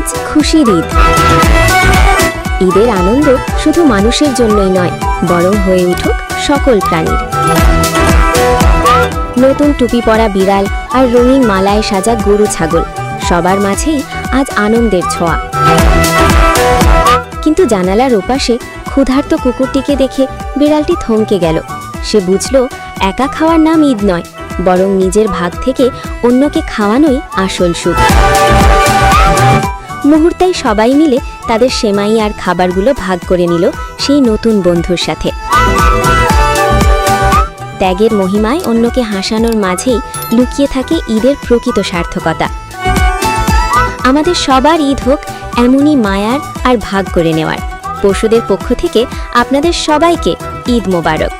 আজ খুশির ঈদ। ঈদের আনন্দ শুধু মানুষের জন্যই নয়, বরং হয়ে উঠুক সকল প্রাণীর। নতুন টুপি পরা বিড়াল আর রঙিন মালায় সাজা গরু ছাগল, সবার মাঝেই আজ আনন্দের ছোঁয়া। কিন্তু জানালার ওপাশে ক্ষুধার্ত কুকুরটিকে দেখে বিড়ালটি থমকে গেল। সে বুঝল, একা খাওয়ার নাম ঈদ নয়, বরং নিজের ভাগ থেকে অন্যকে খাওয়ানোই আসল সুখ। মুহূর্তেই সবাই মিলে তাদের সেমাই আর খাবারগুলো ভাগ করে নিল সেই নতুন বন্ধুর সাথে। ত্যাগের মহিমায় অন্যকে হাসানোর মাঝেই লুকিয়ে থাকে ঈদের প্রকৃত সার্থকতা। আমাদের সবার ঈদ হোক এমনই মায়ার আর ভাগ করে নেওয়ার। পশুদের পক্ষ থেকে আপনাদের সবাইকে ঈদ মোবারক।